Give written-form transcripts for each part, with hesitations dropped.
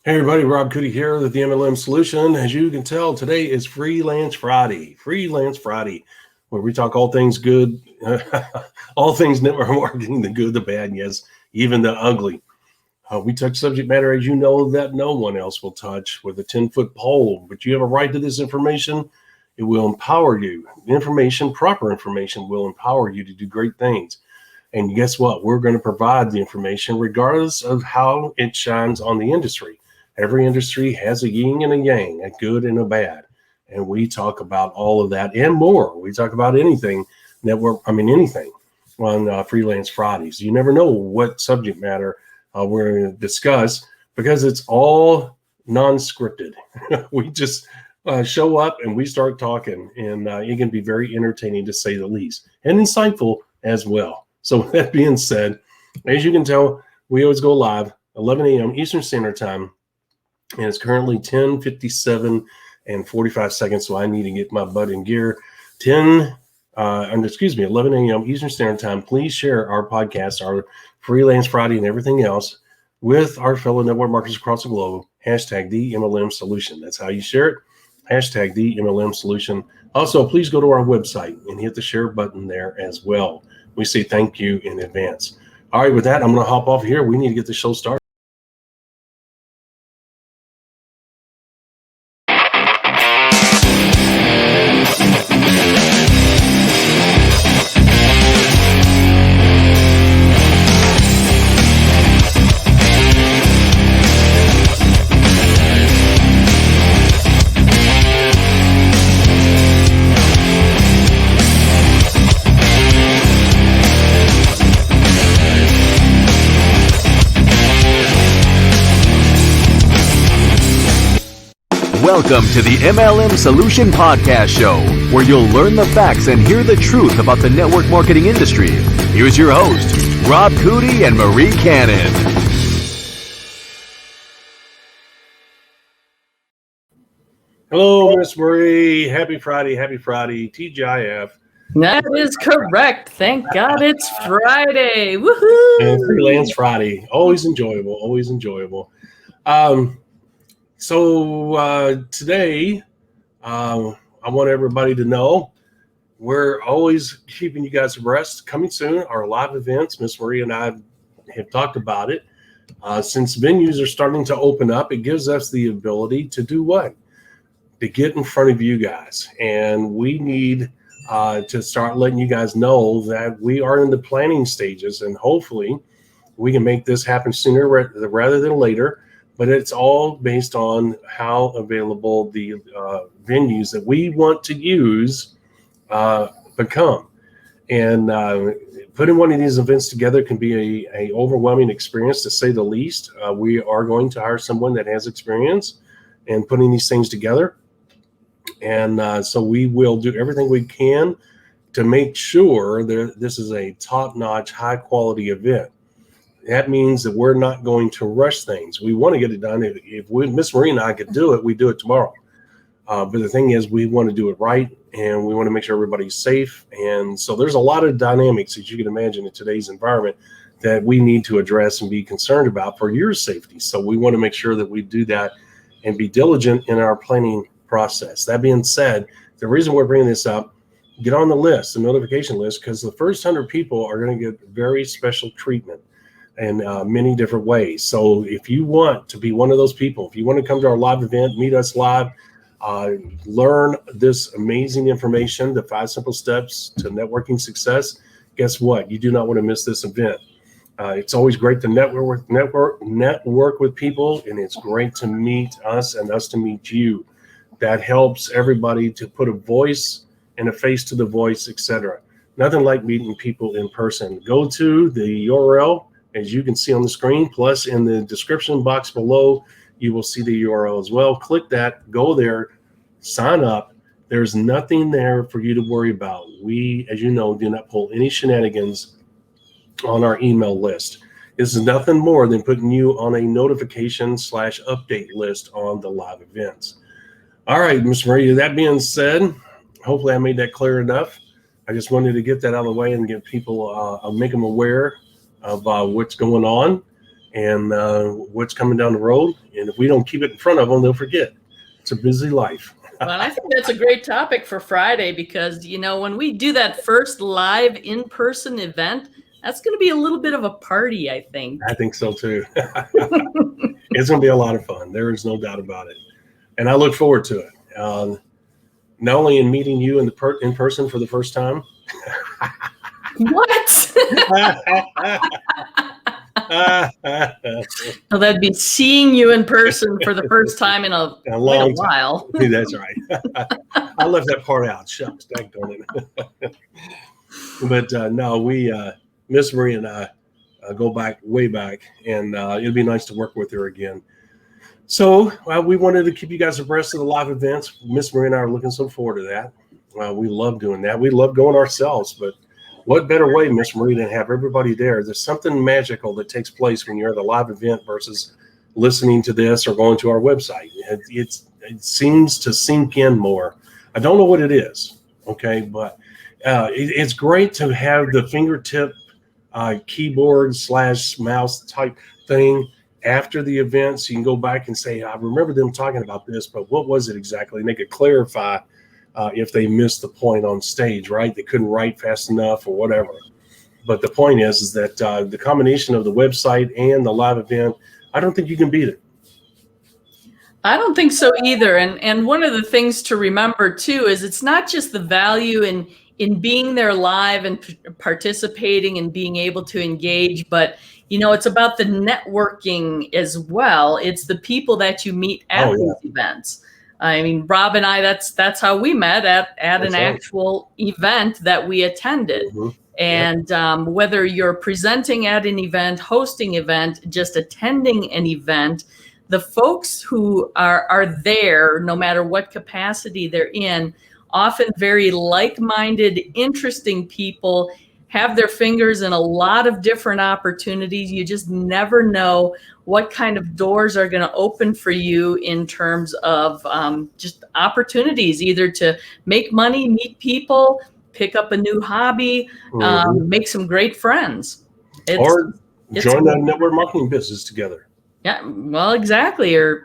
Hey everybody, Rob Cootie here with the MLM Solution. As you can tell, today is Freelance Friday. Freelance Friday, where we talk all things good, all things network marketing, the good, the bad, and yes, even the ugly. We touch subject matter, as you know, that no one else will touch with a 10-foot pole, but you have a right to this information. It will empower you. Information, proper information, will empower you to do great things. And guess what? We're going to provide the information regardless of how it shines on the industry. Every industry has a yin and a yang, a good and a bad. And we talk about all of that and more. We talk about anything anything on Freelance Fridays. You never know what subject matter we're going to discuss because it's all non-scripted. We just show up and we start talking, and it can be very entertaining to say the least, and insightful as well. So with that being said, as you can tell, we always go live 11 a.m. Eastern Standard Time, and it's currently 10:57 and 45 seconds. So I need to get my butt in gear. 11 a.m. Eastern Standard Time. Please share our podcast, our Freelance Friday, and everything else with our fellow network marketers across the globe. Hashtag the MLM Solution. That's how you share it. Hashtag the MLM Solution. Also, please go to our website and hit the share button there as well. We say thank you in advance. All right, with that, I'm going to hop off here. We need to get the show started. Welcome to the MLM Solution Podcast Show, where you'll learn the facts and hear the truth about the network marketing industry. Here's your host, Rob Cootie and Marie Cannon. Hello, Miss Marie. Happy Friday. Happy Friday. TGIF. That is correct. Thank God it's Friday. Woohoo! And Freelance Friday. Always enjoyable. Always enjoyable. So today, I want everybody to know we're always keeping you guys abreast. Coming soon, our live events. Miss Marie and I have talked about it. Since venues are starting to open up, it gives us the ability to do what? To get in front of you guys. And we need to start letting you guys know that we are in the planning stages, and hopefully we can make this happen sooner rather than later. But it's all based on how available the venues that we want to use become. And putting one of these events together can be a overwhelming experience, to say the least. We are going to hire someone that has experience in putting these things together. And so we will do everything we can to make sure that this is a top-notch, high-quality event. That means that we're not going to rush things. We want to get it done. If Miss Marie and I could do it, we do it tomorrow. But the thing is, we want to do it right, and we want to make sure everybody's safe. And so there's a lot of dynamics, as you can imagine, in today's environment that we need to address and be concerned about for your safety. So we want to make sure that we do that and be diligent in our planning process. That being said, the reason we're bringing this up, get on the list, the notification list, because the first 100 people are going to get very special treatment in many different ways. So if you want to be one of those people, if you want to come to our live event, meet us live, learn this amazing information, the 5 simple steps to networking success, guess what? You do not want to miss this event. It's always great to network with people, and it's great to meet us and us to meet you. That helps everybody to put a voice and a face to the voice, etc. Nothing like meeting people in person. Go to the URL, as you can see on the screen, plus in the description box below, you will see the URL as well. Click that, go there, sign up. There's nothing there for you to worry about. We, as you know, do not pull any shenanigans on our email list. This is nothing more than putting you on a notification/update list on the live events. All right, Ms. Maria, that being said, hopefully I made that clear enough. I just wanted to get that out of the way and get people, make them aware of what's going on. and what's coming down the road. And if we don't keep it in front of them, they'll forget. It's a busy life. Well, I think that's a great topic for Friday because, when we do that first live in-person event, that's going to be a little bit of a party, I think. I think so, too. It's going to be a lot of fun. There is no doubt about it. And I look forward to it. Not only in meeting you in person for the first time. What? So that'd be seeing you in person for the first time in a long while. That's right. I left that part out. Shucks, daggone it. But no, we, Miss Marie and I go back, way back, and it'd be nice to work with her again. So we wanted to keep you guys abreast of the live events. Miss Marie and I are looking so forward to that. We love doing that. We love going ourselves, but what better way, Miss Marie, than have everybody there? There's something magical that takes place when you're at a live event versus listening to this or going to our website. It seems to sink in more. I don't know what it is, okay, but it's great to have the fingertip keyboard / mouse type thing after the event, so you can go back and say, I remember them talking about this, but what was it exactly? And they could clarify if they missed the point on stage, right? They couldn't write fast enough or whatever. But the point is that the combination of the website and the live event, I don't think you can beat it. I don't think so either. And one of the things to remember too is it's not just the value in being there live and participating and being able to engage, but it's about the networking as well. It's the people that you meet at these events. I mean, Rob and I, that's how we met at an actual event that we attended. Mm-hmm. And whether you're presenting at an event, hosting event, just attending an event, the folks who are there, no matter what capacity they're in, often very like-minded, interesting people, have their fingers in a lot of different opportunities. You just never know what kind of doors are going to open for you in terms of just opportunities, either to make money, meet people, pick up a new hobby, make some great friends. Or join a network marketing business together. Yeah, well, exactly. Or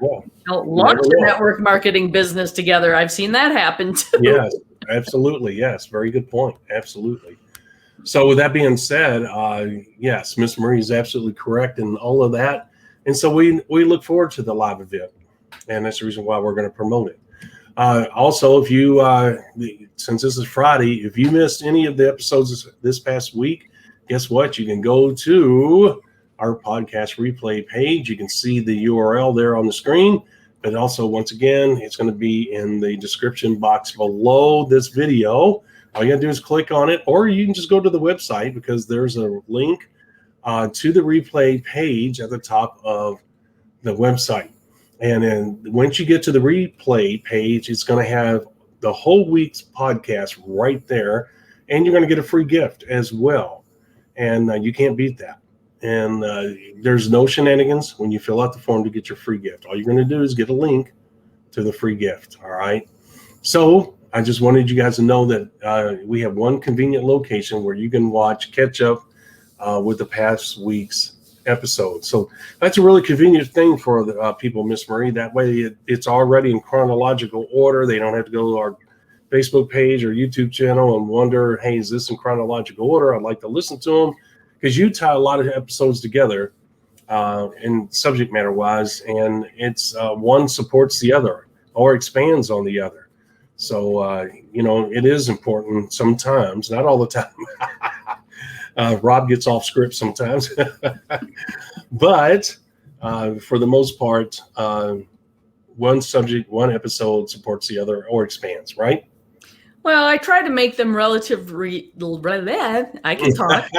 launch a network marketing business together. I've seen that happen too. Yes, absolutely. Yes, very good point. Absolutely. So with that being said, yes, Miss Marie is absolutely correct in all of that. And so we look forward to the live event. And that's the reason why we're going to promote it. Also, if you, since this is Friday, if you missed any of the episodes this past week, guess what? You can go to our podcast replay page. You can see the URL there on the screen. But also, once again, it's going to be in the description box below this video. All you got to do is click on it, or you can just go to the website because there's a link to the replay page at the top of the website. And then once you get to the replay page, it's going to have the whole week's podcast right there. And you're going to get a free gift as well. And you can't beat that. And there's no shenanigans when you fill out the form to get your free gift. All you're going to do is get a link to the free gift. All right. So I just wanted you guys to know that we have one convenient location where you can catch up with the past week's episode. So that's a really convenient thing for the people, Miss Marie. That way it's already in chronological order. They don't have to go to our Facebook page or YouTube channel and wonder, hey, is this in chronological order? I'd like to listen to them, because you tie a lot of episodes together in subject matter wise, and it's one supports the other or expands on the other. So, it is important sometimes, not all the time. Rob gets off script sometimes, but for the most part, one subject, one episode supports the other or expands, right? Well, I try to make them relatively, I can talk,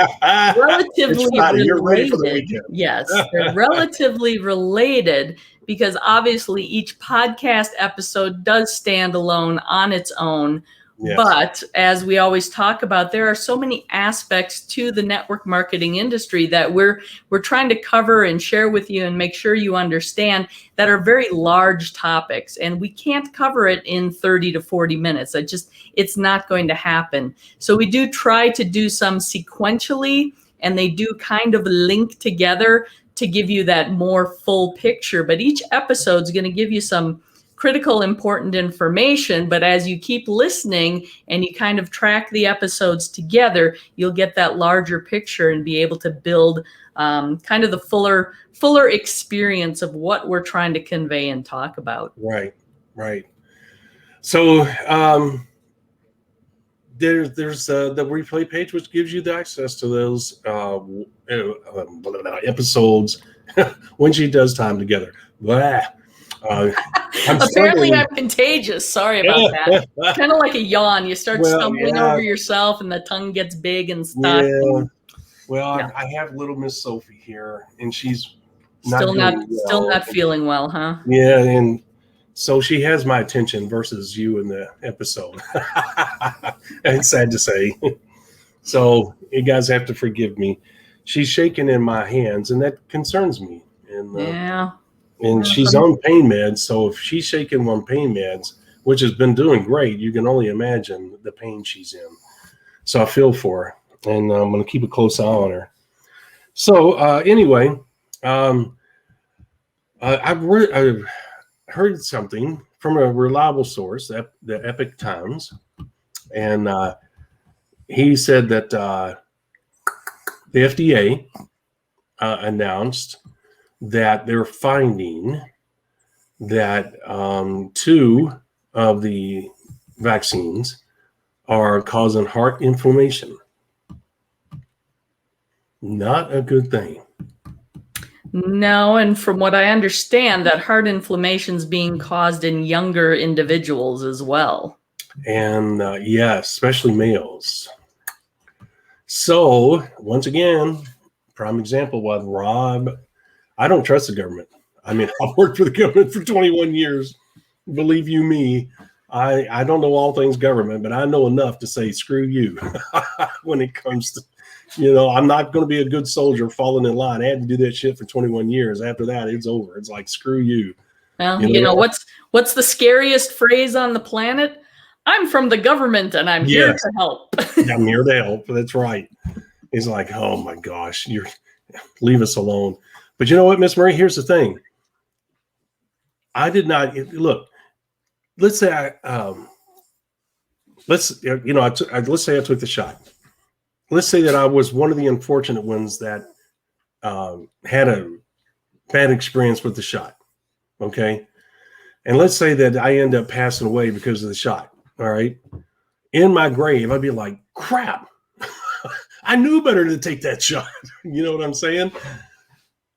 relatively related. Yes, they're relatively related, because obviously each podcast episode does stand alone on its own. Yes. But as we always talk about, there are so many aspects to the network marketing industry that we're trying to cover and share with you and make sure you understand, that are very large topics, and we can't cover it in 30 to 40 minutes. It's not going to happen. So we do try to do some sequentially, and they do kind of link together to give you that more full picture. But each episode is going to give you some critical, important information. But as you keep listening and you kind of track the episodes together, you'll get that larger picture and be able to build kind of the fuller experience of what we're trying to convey and talk about. Right. So there's the replay page, which gives you the access to those episodes when she does time together. Blah. Apparently, I'm contagious. Sorry about that. It's kind of like a yawn. You start stumbling over yourself, and the tongue gets big and stuck. Yeah. Well, I have little Miss Sophie here, and she's still not feeling well, huh? Yeah, and so she has my attention versus you in the episode. It's sad to say. So you guys have to forgive me. She's shaking in my hands, and that concerns me. And and she's on pain meds. So if she's shaking on pain meds, which has been doing great, you can only imagine the pain she's in. So I feel for her, and I'm going to keep a close eye on her. So anyway, I've heard something from a reliable source, the Epic Times, and he said that the FDA announced that they're finding that 2 of the vaccines are causing heart inflammation. Not a good thing. No, and from what I understand, that heart inflammation is being caused in younger individuals as well. And yes, especially males. So once again, prime example, what Rob, I don't trust the government. I mean, I've worked for the government for 21 years. Believe you me, I don't know all things government, but I know enough to say, screw you when it comes to, I'm not going to be a good soldier falling in line. I had to do that shit for 21 years. After that, it's over. It's like, screw you. Well, what's the scariest phrase on the planet? I'm from the government and I'm here to help. I'm here to help. That's right. It's like, oh my gosh, leave us alone. But you know what, Miss Marie? Here's the thing. I did not look. Let's say let's say I took the shot. Let's say that I was one of the unfortunate ones that had a bad experience with the shot. Okay, and let's say that I end up passing away because of the shot. All right, in my grave, I'd be like, crap. I knew better to take that shot. You know what I'm saying?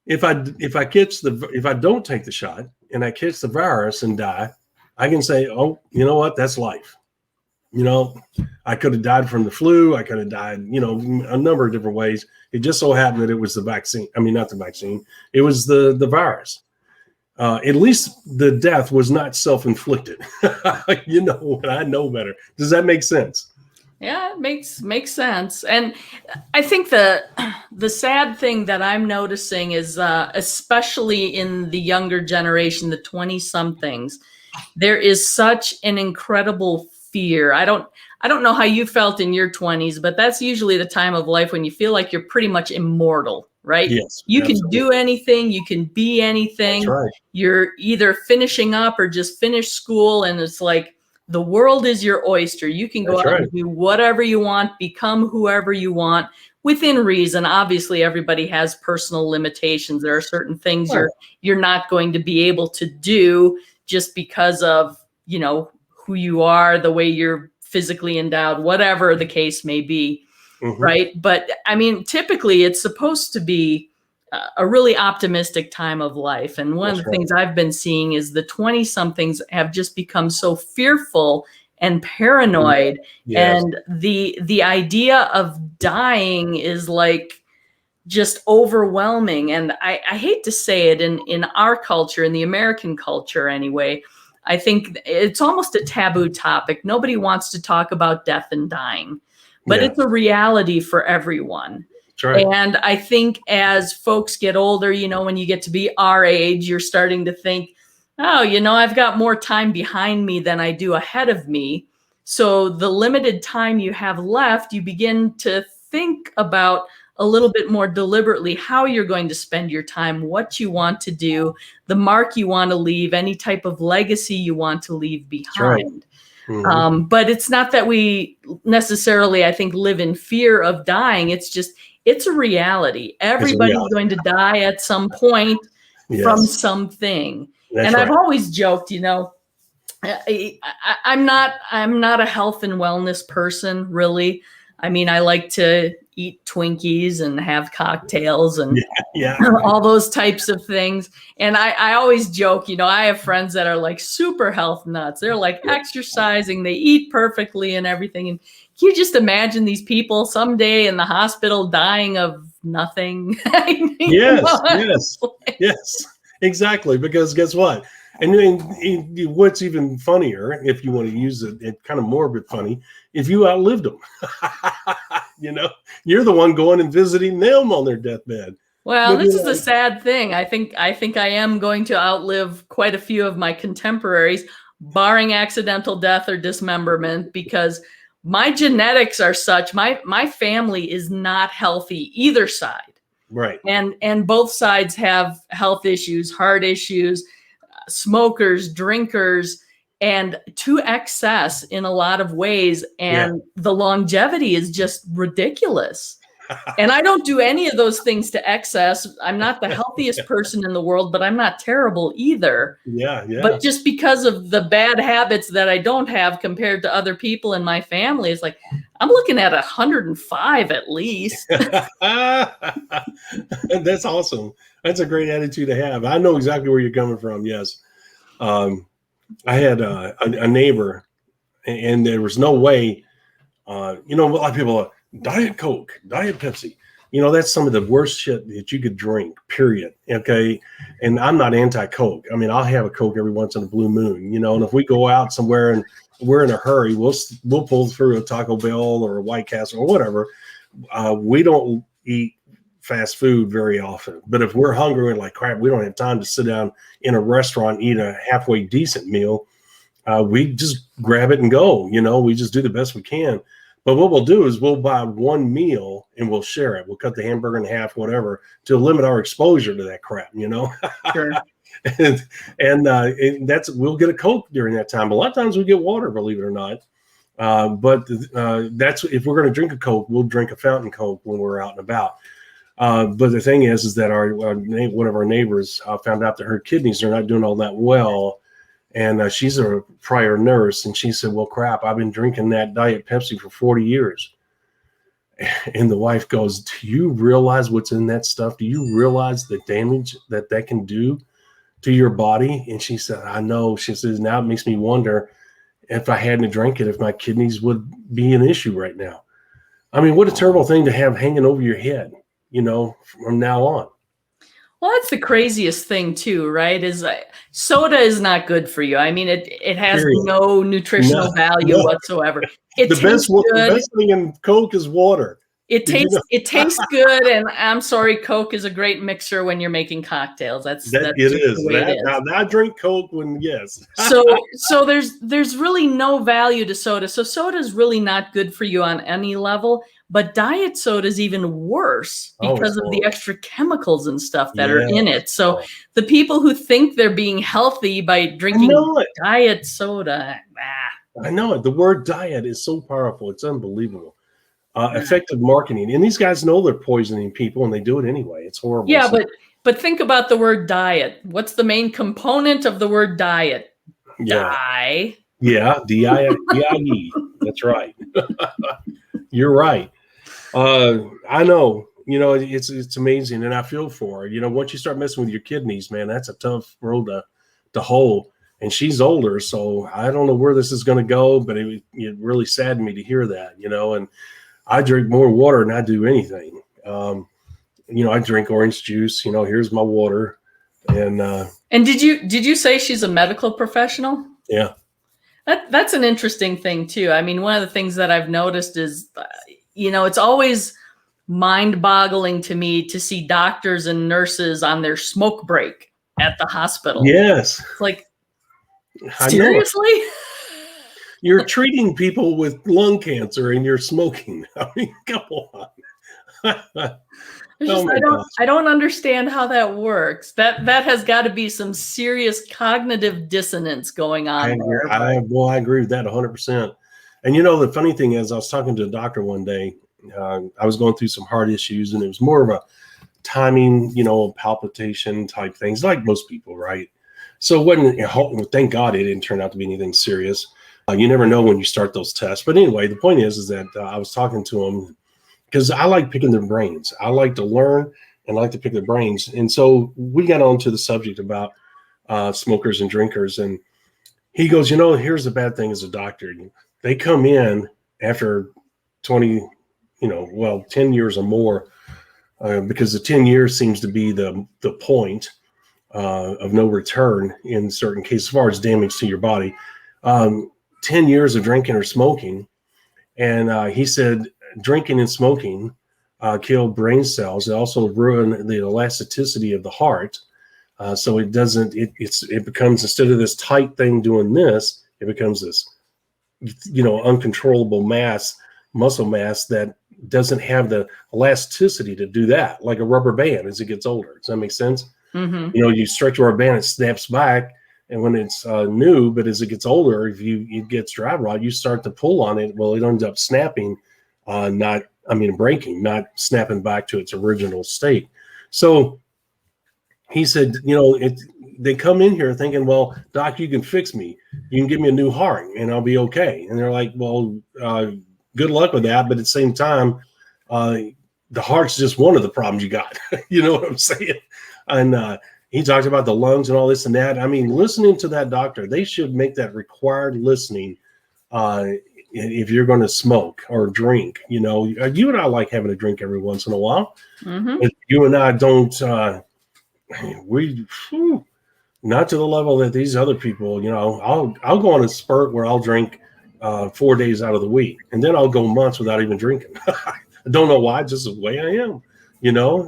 If I don't take the shot and I catch the virus and die, I can say, oh, you know what? That's life. I could have died from the flu. I could have died, a number of different ways. It just so happened that it was the vaccine. I mean, not the vaccine. It was the virus. At least the death was not self-inflicted. I know better. Does that make sense? Yeah, it makes sense. And I think the sad thing that I'm noticing is, especially in the younger generation, the 20-somethings, there is such an incredible fear. I don't know how you felt in your 20s, but that's usually the time of life when you feel like you're pretty much immortal, right? Yes. You can do anything, you can be anything. That's right. You're either finishing up or just finished school, and it's like the world is your oyster. You can go out and do whatever you want, become whoever you want within reason. Obviously, everybody has personal limitations. There are certain things you're not going to be able to do just because of, who you are, the way you're physically endowed, whatever the case may be. Mm-hmm. Right. But I mean, typically it's supposed to be a really optimistic time of life. And one of the things I've been seeing is the 20-somethings have just become so fearful and paranoid. Yes. And the idea of dying is like just overwhelming. And I hate to say it, in our culture, in the American culture anyway, I think it's almost a taboo topic. Nobody wants to talk about death and dying, but it's a reality for everyone. Right. And I think as folks get older, when you get to be our age, you're starting to think, oh, I've got more time behind me than I do ahead of me. So the limited time you have left, you begin to think about a little bit more deliberately how you're going to spend your time, what you want to do, the mark you want to leave, any type of legacy you want to leave behind. Mhm. But it's not that we necessarily, I think, live in fear of dying. It's just, it's a reality. Everybody's reality. going to die at some point from Yes, something. that's And I've right. always joked, I'm not a health and wellness person, really. I mean, I like to eat Twinkies and have cocktails and Yeah. all those types of things. And I always joke, I have friends that are like super health nuts. They're like exercising, they eat perfectly and everything. And can you just imagine these people someday in the hospital dying of nothing? I mean, Yes, exactly. Because guess what? And then what's even funnier, if you want to use it kind of morbid funny, if you outlived them, you're the one going and visiting them on their deathbed. Well, But this is the sad thing. I think I am going to outlive quite a few of my contemporaries, barring accidental death or dismemberment, because my genetics are such. My family is not healthy either side, right. and both sides have health issues, heart issues, smokers, drinkers, and to excess in a lot of ways. And the longevity is just ridiculous. And I don't do any of those things to excess. I'm not the healthiest person in the world, but I'm not terrible either. Yeah. But just because of the bad habits that I don't have compared to other people in my family, it's like, I'm looking at 105 at least. That's awesome. That's a great attitude to have. I know exactly where you're coming from. Yes. I had a neighbor, and there was no way, a lot of people, Diet Coke, Diet Pepsi, that's some of the worst shit that you could drink, period. Okay. And I'm not anti-Coke. I mean, I'll have a Coke every once in a blue moon, and if we go out somewhere and we're in a hurry, we'll pull through a Taco Bell or a White Castle or whatever. We don't eat fast food very often, but if we're hungry and like crap, we don't have time to sit down in a restaurant and eat a halfway decent meal. We just grab it and go. We just do the best we can. But what we'll do is we'll buy one meal and we'll share it. We'll cut the hamburger in half, whatever, to limit our exposure to that crap. Sure. and that's, we'll get a Coke during that time. A lot of times we get water, believe it or not. But that's, if we're going to drink a Coke, we'll drink a fountain Coke when we're out and about. But the thing is that one of our neighbors found out that her kidneys are not doing all that well. And she's a prior nurse. And she said, well, crap, I've been drinking that Diet Pepsi for 40 years. And the wife goes, do you realize what's in that stuff? Do you realize the damage that can do to your body? And she said, I know. She says, now it makes me wonder if I hadn't drank it, if my kidneys would be an issue right now. I mean, what a terrible thing to have hanging over your head, from now on. Well, that's the craziest thing too, right? Is soda is not good for you. I mean, it has no nutritional value whatsoever. The best thing in Coke is water. It tastes good, and I'm sorry, Coke is a great mixer when you're making cocktails. That's the way it is. Now I drink Coke when yes. So there's really no value to soda. So soda is really not good for you on any level. But diet soda is even worse because of the extra chemicals and stuff that are in it. So the people who think they're being healthy by drinking diet soda, I know it. The word diet is so powerful. It's unbelievable. Effective marketing. And these guys know they're poisoning people and they do it anyway. It's horrible. Yeah, but think about the word diet. What's the main component of the word diet? Die. Yeah, D-I-E. That's right. You're right. I know, it's amazing. And I feel for her. Once you start messing with your kidneys, man, that's a tough road to hoe. And she's older, so I don't know where this is going to go, but it really saddened me to hear that, and I drink more water than I do anything. I drink orange juice, here's my water. And did you say she's a medical professional? Yeah. That's an interesting thing too. I mean, one of the things that I've noticed is, it's always mind-boggling to me to see doctors and nurses on their smoke break at the hospital. Yes. It's like, seriously? You're treating people with lung cancer and you're smoking. I mean, come on. It's Oh just, my gosh. I don't understand how that works. That has got to be some serious cognitive dissonance going on there. I agree with that 100%. And you know, the funny thing is, I was talking to a doctor one day. I was going through some heart issues, and it was more of a timing, you know, palpitation type things, like most people, right? So it wasn't. Thank God it didn't turn out to be anything serious. You never know when you start those tests. But anyway, the point is that I was talking to him because I like picking their brains. I like to learn and I like to pick their brains. And so we got onto the subject about smokers and drinkers. And he goes, you know, here's the bad thing as a doctor. They come in after 20, 10 years or more, because the 10 years seems to be the point of no return in certain cases, as far as damage to your body. 10 years of drinking or smoking. And he said, drinking and smoking kill brain cells. It also ruin the elasticity of the heart. So it doesn't, it becomes, instead of this tight thing doing this, it becomes this, uncontrollable muscle mass that doesn't have the elasticity to do that, like a rubber band as it gets older. Does that make sense? Mm-hmm. You stretch a rubber band, it snaps back. And when it's new, but as it gets older, if it gets dry rot, you start to pull on it. Well, it ends up snapping, breaking, not snapping back to its original state. So he said, they come in here thinking, well, doc, you can fix me. You can give me a new heart and I'll be okay. And they're like, well, good luck with that. But at the same time, the heart's just one of the problems you got. You know what I'm saying? And he talked about the lungs and all this and that. I mean, listening to that doctor, they should make that required listening if you're going to smoke or drink. You and I like having a drink every once in a while. Mm-hmm. But you and I don't, not to the level that these other people, I'll go on a spurt where I'll drink 4 days out of the week. And then I'll go months without even drinking. I don't know why, just the way I am.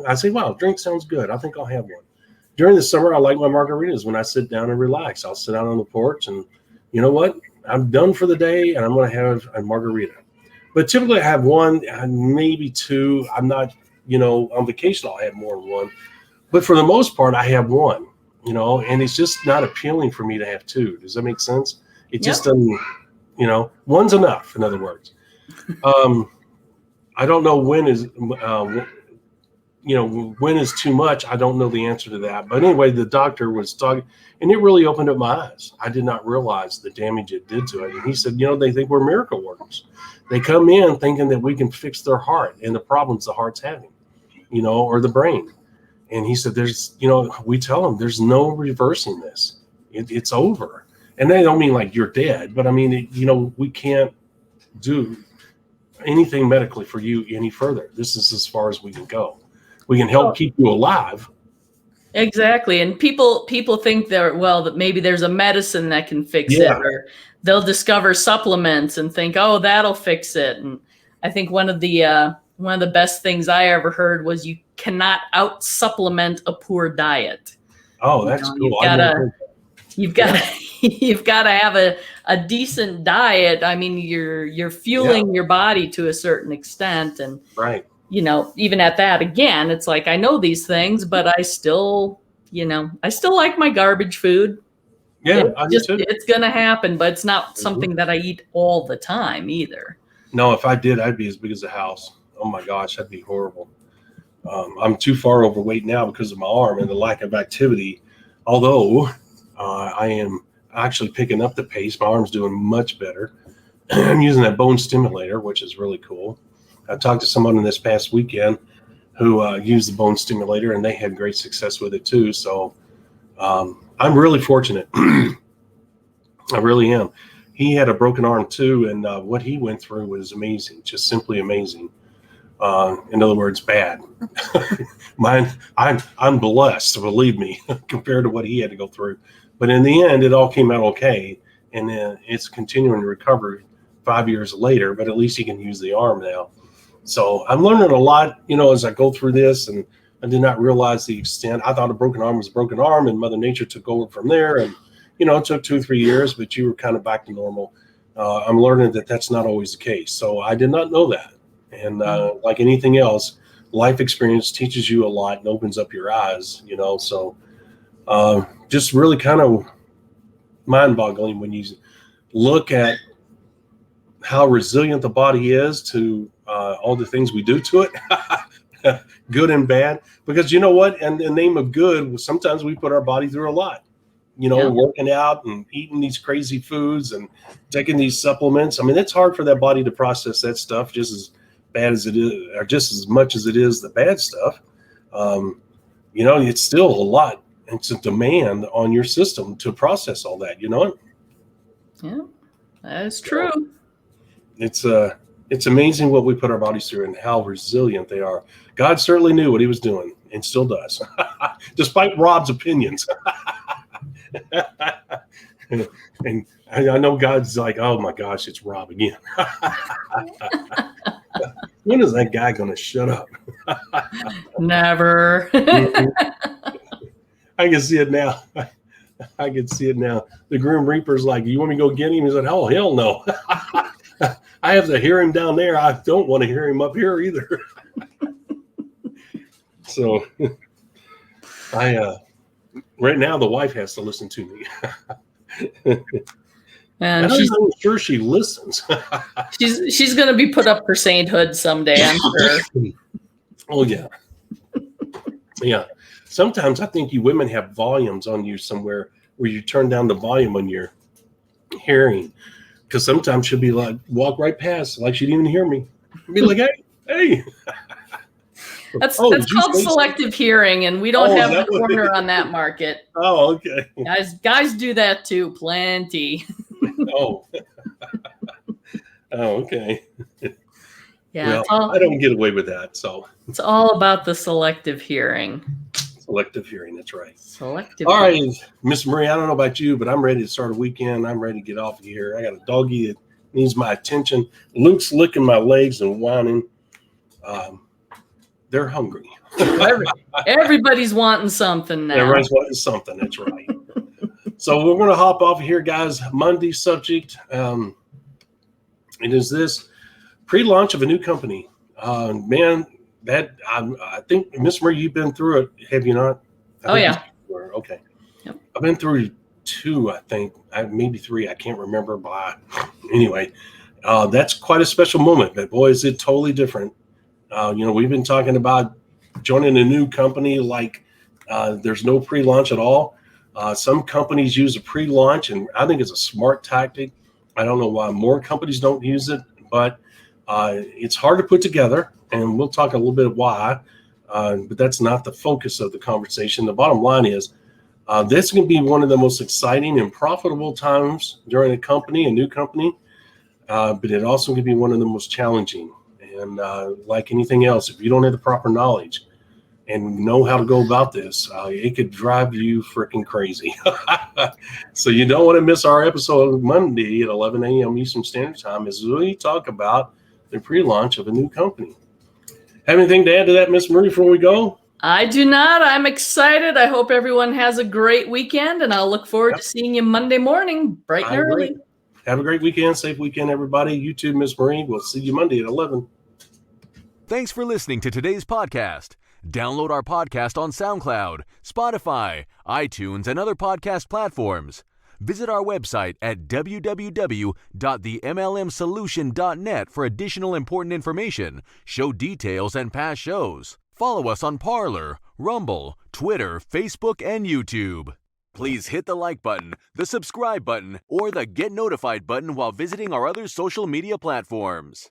I say, wow, drink sounds good. I think I'll have one. During the summer, I like my margaritas when I sit down and relax. I'll sit out on the porch and you know what? I'm done for the day and I'm going to have a margarita. But typically I have one, maybe two. I'm not, on vacation, I'll have more than one. But for the most part, I have one, and it's just not appealing for me to have two. Does that make sense? It just doesn't, one's enough, in other words. I don't know when is too much. I don't know the answer to that. But anyway, the doctor was talking, and it really opened up my eyes. I did not realize the damage it did to it. And he said, they think we're miracle workers. They come in thinking that we can fix their heart and the problems the heart's having, or the brain. And he said, we tell them there's no reversing this. It's over. And they don't mean like you're dead, but I mean, we can't do anything medically for you any further. This is as far as we can go. We can help keep you alive. Exactly. And people think that maybe there's a medicine that can fix it, or they'll discover supplements and think, oh, that'll fix it. And I think one of the best things I ever heard was you cannot out supplement a poor diet. Oh, that's cool. You've got to have a decent diet. I mean, you're fueling your body to a certain extent. And right. Even at that, again, it's like, I know these things, but I still like my garbage food. Yeah, it's going to happen, but it's not something that I eat all the time either. No, if I did, I'd be as big as a house. Oh my gosh, that'd be horrible. I'm too far overweight now because of my arm and the lack of activity. Although I am actually picking up the pace. My arm's doing much better. I'm using that bone stimulator, which is really cool. I talked to someone in this past weekend who used the bone stimulator, and they had great success with it too. So I'm really fortunate. I really am. He had a broken arm too, and what he went through was amazing, just simply amazing. In other words, bad. Mine, I'm blessed, believe me, compared to what he had to go through. But in the end, it all came out okay, and it's continuing to recover 5 years later. But at least he can use the arm now. So I'm learning a lot, as I go through this, and I did not realize the extent. I thought a broken arm was a broken arm, and Mother Nature took over from there. And, it took 2 or 3 years, but you were kind of back to normal. I'm learning that that's not always the case. So I did not know that. And like anything else, life experience teaches you a lot and opens up your eyes, so just really kind of mind-boggling when you look at how resilient the body is to all the things we do to it, good and bad. Because you know what? In the name of good, sometimes we put our body through a lot. Working out and eating these crazy foods and taking these supplements. I mean, it's hard for that body to process that stuff just as bad as it is, or just as much as it is the bad stuff. It's still a lot. It's a demand on your system to process all that, Yeah, that is true. It's amazing what we put our bodies through and how resilient they are. God certainly knew what he was doing and still does, despite Rob's opinions. And I know God's like, oh my gosh, it's Rob again. When is that guy going to shut up? Never. I can see it now. I can see it now. The Grim Reaper's like, you want me to go get him? He's like, oh, hell no. I have to hear him down there. I don't want to hear him up here either. So right now the wife has to listen to me. And I'm not sure she listens. she's going to be put up for sainthood someday, I'm sure. Oh yeah. Yeah. Sometimes I think you women have volumes on you somewhere where you turn down the volume on your hearing. Because sometimes she'll be like, walk right past, like she didn't even hear me. Be like, hey. That's called selective hearing, and we don't have the corner on that market. Oh, okay. Guys do that too, plenty. Oh. Oh, okay. Yeah, well, I don't get away with that, so. It's all about the selective hearing. Selective hearing, that's right. Selective All hearing. right, Miss Marie, I don't know about you, but I'm ready to start a weekend. I'm ready to get off of here. I got a doggy that needs my attention. Luke's licking my legs and whining. They're hungry. Everybody's wanting something now. Everybody's wanting something, that's right. So we're going to hop off of here, guys. Monday subject. It is this pre-launch of a new company. Man, that I think, Miss Marie, you've been through it, have you not? Yeah. Okay. Yep. I've been through 2, I think, maybe 3. I can't remember. But anyway, that's quite a special moment. But boy, is it totally different. We've been talking about joining a new company like there's no pre-launch at all. Some companies use a pre-launch, and I think it's a smart tactic. I don't know why more companies don't use it, but it's hard to put together, and we'll talk a little bit of why, but that's not the focus of the conversation. The bottom line is this can be one of the most exciting and profitable times during a new company, but it also can be one of the most challenging. And like anything else, if you don't have the proper knowledge and know how to go about this, it could drive you freaking crazy. So you don't want to miss our episode Monday at 11 a.m. Eastern Standard Time as we talk about the pre-launch of a new company. Have anything to add to that, Miss Marie, before we go? I do not. I'm excited. I hope everyone has a great weekend, and I'll look forward to seeing you Monday morning, bright and early. Have a great weekend. Safe weekend, everybody. You too, Miss Marie. We'll see you Monday at 11. Thanks for listening to today's podcast. Download our podcast on SoundCloud, Spotify, iTunes, and other podcast platforms. Visit our website at www.themlmsolution.net for additional important information, show details, and past shows. Follow us on Parler, Rumble, Twitter, Facebook, and YouTube. Please hit the like button, the subscribe button, or the get notified button while visiting our other social media platforms.